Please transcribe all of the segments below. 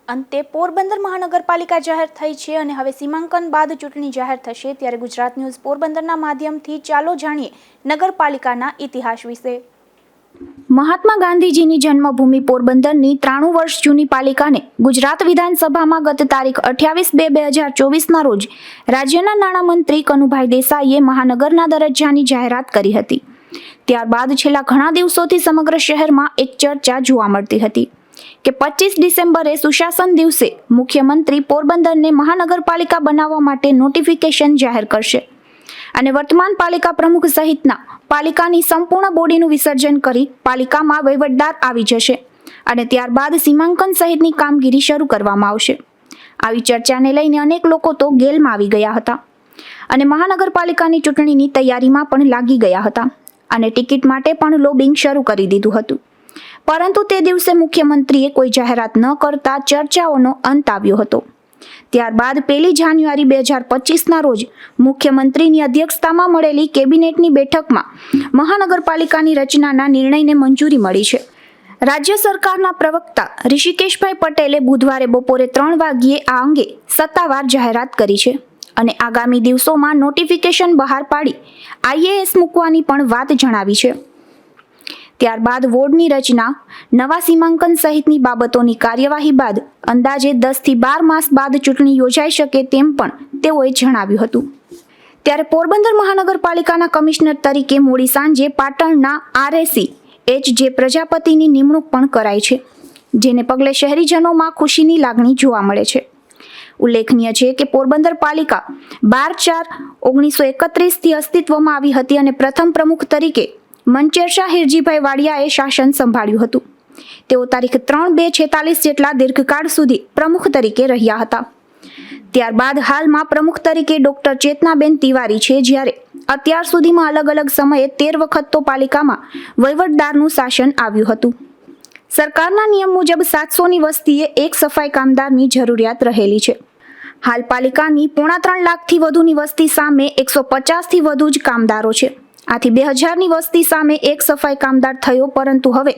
અંતે પોરબંદર મહાનગરપાલિકા જાહેર થઈ છે અને હવે સીમાંકન બાદ ચૂંટણી જાહેર થશે ત્યારે ગુજરાત ન્યૂઝ પોરબંદરના માધ્યમથી ચાલો જાણીએ નગરપાલિકાના ઇતિહાસ વિશે। મહાત્મા ગાંધીજીની જન્મભૂમિ પોરબંદરની 93 વર્ષ જૂની પાલિકાને ગુજરાત વિધાનસભામાં ગત તારીખ 28/2/2024ના રોજ રાજ્યના નાણામંત્રી કનુભાઈ દેસાઈએ મહાનગરના દરજ્જાની જાહેરાત કરી હતી। ત્યારબાદ છેલ્લા ઘણા દિવસોથી સમગ્ર શહેરમાં એક ચર્ચા જોવા મળતી હતી કે 25 ડિસેમ્બરે સુશાસન દિવસે મુખ્યમંત્રી પોરબંદરને મહાનગરપાલિકા બનાવવા માટે નોટિફિકેશન જાહેર કરશે અને વર્તમાન પાલિકા પ્રમુખ સહિતના પાલિકાની સંપૂર્ણ બોડીનું વિસર્જન કરી પાલિકામાં વહીવટદાર આવી જશે અને ત્યારબાદ સીમાંકન સહિતની કામગીરી શરૂ કરવામાં આવશે। આવી ચર્ચાને લઈને અનેક લોકો તો ગેલમાં આવી ગયા હતા અને મહાનગરપાલિકાની ચૂંટણીની તૈયારીમાં પણ લાગી ગયા હતા અને ટિકિટ માટે પણ લોબિંગ શરૂ કરી દીધું હતું, પરંતુ તે દિવસે મુખ્યમંત્રીએ કોઈ જાહેરાત ન કરતા ચર્ચાઓનો અંત આવ્યો હતો। ત્યારબાદ 1 જાન્યુઆરી 2025ના રોજ મુખ્યમંત્રીની અધ્યક્ષતામાં મળેલી કેબિનેટની બેઠકમાં મહાનગરપાલિકાની રચનાના નિર્ણયને મંજૂરી મળી છે। રાજ્ય સરકારના પ્રવક્તા ઋષિકેશભાઈ પટેલે બુધવારે બપોરે 3 વાગ્યે આ અંગે સત્તાવાર જાહેરાત કરી છે અને આગામી દિવસોમાં નોટિફિકેશન બહાર પાડી IAS મૂકવાની પણ વાત જણાવી છે। ત્યારબાદ વોર્ડની રચના, નવા સીમાંકન સહિતની બાબતોની કાર્યવાહી બાદ અંદાજે 10 થી 12 માસ બાદ ચૂંટણી યોજાઈ શકે તેમ પણ તેઓએ જણાવ્યું હતું। ત્યારે પોરબંદર મહાનગરપાલિકાના કમિશનર તરીકે મોડી સાંજે પાટણના RAC H.J. પ્રજાપતિની નિમણૂક પણ કરાઈ છે, જેને પગલે શહેરીજનોમાં ખુશીની લાગણી જોવા મળે છે। ઉલ્લેખનીય છે કે પોરબંદર પાલિકા 12/4/1931થી અસ્તિત્વમાં આવી હતી અને પ્રથમ પ્રમુખ તરીકે મંચેરશા હિરજીભાઈ વાડિયાએ શાસન સંભાળ્યું હતું। તેઓ તારીખ 3/2/46 જેટલા દીર્ઘકાળ સુધી પ્રમુખ તરીકે રહ્યા હતા। ત્યારબાદ હાલમાં પ્રમુખ તરીકે ડોક્ટર ચેતનાબેન તિવારી છે, જ્યારે અત્યાર સુધીમાં અલગ અલગ સમયે 13 વખત તો પાલિકામાં વહીવટદારનું શાસન આવ્યું હતું। સરકારના નિયમ મુજબ 700ની વસ્તીએ એક સફાઈ કામદારની જરૂરિયાત રહેલી છે। હાલ પાલિકાની 3.5 લાખથી વધુની વસ્તી સામે 150થી વધુ જ કામદારો છે। આથી 2000ની વસ્તી સામે એક સફાઈ કામદાર થયો, પરંતુ હવે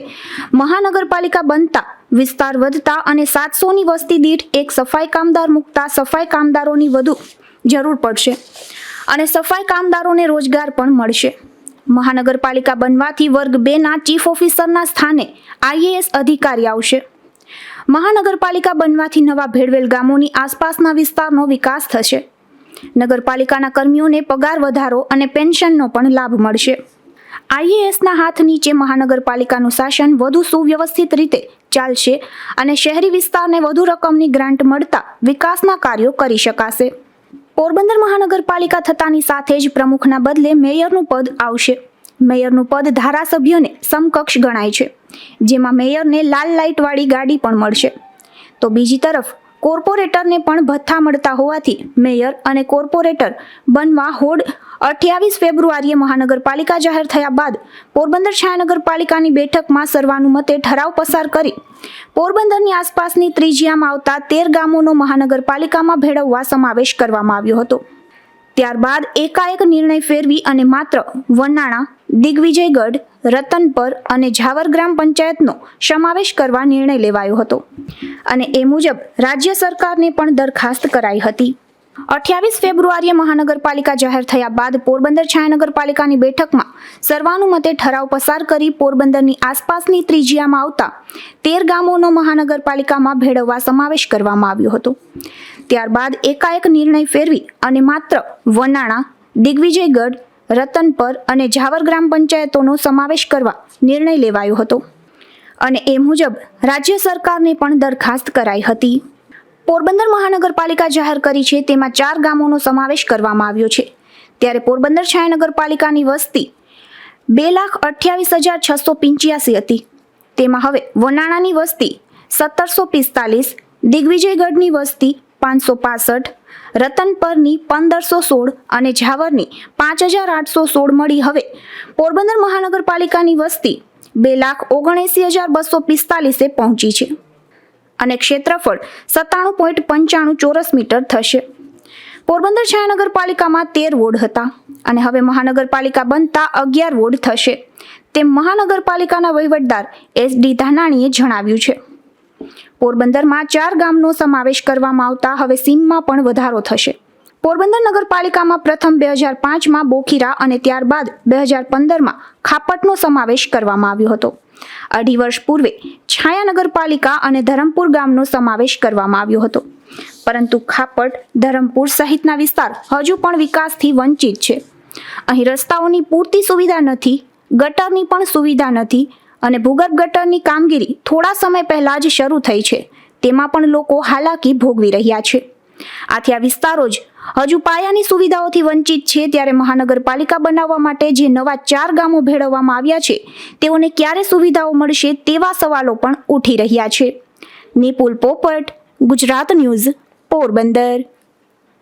મહાનગરપાલિકા બનતા વિસ્તાર વધતા અને 700ની વસ્તી દીઠ એક સફાઈ કામદાર મૂકતા સફાઈ કામદારોની વધુ જરૂર પડશે અને સફાઈ કામદારોને રોજગાર પણ મળશે। મહાનગરપાલિકા બનવાથી વર્ગ 2ના ચીફ ઓફિસરના સ્થાને IAS અધિકારી આવશે। મહાનગરપાલિકા બનવાથી નવા ભેળવેલ ગામોની આસપાસના વિસ્તારનો વિકાસ થશે। નગરપાલિકાના કર્મીઓને પગાર વધારો અને પેન્શનનો પણ લાભ મળશે। IASના હાથ નીચે મહાનગરપાલિકાનું શાસન વધુ સુવ્યવસ્થિત રીતે ચાલશે અને શહેરી વિસ્તારને વધુ રકમની ગ્રાન્ટ મળતા વિકાસના કાર્યો કરી શકાશે। પોરબંદર મહાનગરપાલિકા થતાની સાથે જ પ્રમુખના બદલે મેયરનું પદ આવશે। મેયરનું પદ ધારાસભ્યને સમકક્ષ ગણાય છે, જેમાં મેયરને લાલ લાઇટવાળી ગાડી પણ મળશે। તો બીજી તરફ કોર્પોરેટરને પણ ભથ્થા મળતા હોવાથી મેયર અને કોર્પોરેટર બનવા હોડ 28 ફેબ્રુઆરીએ મહાનગરપાલિકા જાહેર થયા બાદ પોરબંદર છાયાનગરપાલિકાની બેઠકમાં સર્વાનુમતે ઠરાવ પસાર કરી પોરબંદરની આસપાસની ત્રિજ્યામાં આવતા 13 ગામોનો મહાનગરપાલિકામાં ભેળવવા સમાવેશ કરવામાં આવ્યો હતો। ત્યારબાદ એકાએક નિર્ણય ફેરવી અને માત્ર વનાણા, દિગ્વિજયગઢ, રતનપર અને ઝાવર ગ્રામ પંચાયતનો સમાવેશ કરવા નિર્ણય લેવાયો હતો અને એ મુજબ રાજ્ય સરકારને પણ દરખાસ્ત કરાઈ હતી। 28 ફેબ્રુઆરીએ મહાનગરપાલિકા જાહેર થયા બાદ પોરબંદર છાયાનગરપાલિકાની બેઠકમાં સર્વાનુમતે ઠરાવ પસાર કરી પોરબંદરની આસપાસની ત્રિજ્યામાં આવતા 13 ગામોનો મહાનગરપાલિકામાં ભેળવવા સમાવેશ કરવામાં આવ્યો હતો। ત્યારબાદ એકાએક નિર્ણય ફેરવી અને માત્ર વનાણા, દિગ્વિજયગઢ, રતનપર અને ઝાવર ગ્રામ પંચાયતોનો સમાવેશ કરવા નિર્ણય લેવાયો હતો અને એ મુજબ રાજ્ય સરકારને પણ દરખાસ્ત કરાઈ હતી। પોરબંદર મહાનગરપાલિકા જાહેર કરી છે તેમાં 4 ગામોનો સમાવેશ કરવામાં આવ્યો છે। ત્યારે પોરબંદર છાયાનગરપાલિકાની વસ્તી 2,28,685 હતી। તેમાં હવે વનાણાની વસ્તી 1745, દિગ્વિજયગઢની વસ્તી 565, રતનપરની 1516 અને ઝાવરની 5816 મળી હવે પોરબંદર મહાનગરપાલિકાની વસ્તી 2,79,245 પહોંચી છે અને ક્ષેત્રફળ 97.95 ચોરસ મીટર થશે। પોરબંદર છાયાનગરપાલિકામાં 13 વોર્ડ હતા અને હવે મહાનગરપાલિકા બનતા 11 વોર્ડ થશે, તેમ મહાનગરપાલિકાના વહીવટદાર S.D. ધાનાણીએ જણાવ્યું છે। પોરબંદરમાં 4 ગામનો સમાવેશ કરવામાં આવતા હવે સીમમાં પણ વધારો થશે. પોરબંદર નગરપાલિકામાં પ્રથમ 2005માં બોખીરા અને ત્યારબાદ 2015માં ખાપટનો સમાવેશ કરવામાં આવ્યો હતો. 2.5 વર્ષ પૂર્વે છાયા નગરપાલિકા અને ધરમપુર ગામનો સમાવેશ કરવામાં આવ્યો હતો. પરંતુ ખાપટ, ધરમપુર સહિતના વિસ્તાર હજુ પણ વિકાસથી વંચિત છે. અહીં રસ્તાઓની પૂરતી સુવિધા નથી, ગટરની પણ સુવિધા નથી અને ભૂગર્ભ ગટરની કામગીરી થોડા સમય પહેલા જ શરૂ થઈ છે. તેમાં પણ લોકો હાલાકી ભોગવી રહ્યા છે. આથી આ વિસ્તારો જ હજુ પાયાની સુવિધાઓથી વંચિત છે. ત્યારે મહાનગરપાલિકા બનાવવા માટે જે નવા 4 ગામો ભેળવવામાં આવ્યા છે તેઓને ક્યારે સુવિધાઓ મળશે તેવા સવાલો પણ ઉઠી રહ્યા છે. નિપુલ પોપટ, ગુજરાત ન્યૂઝ, પોરબંદર.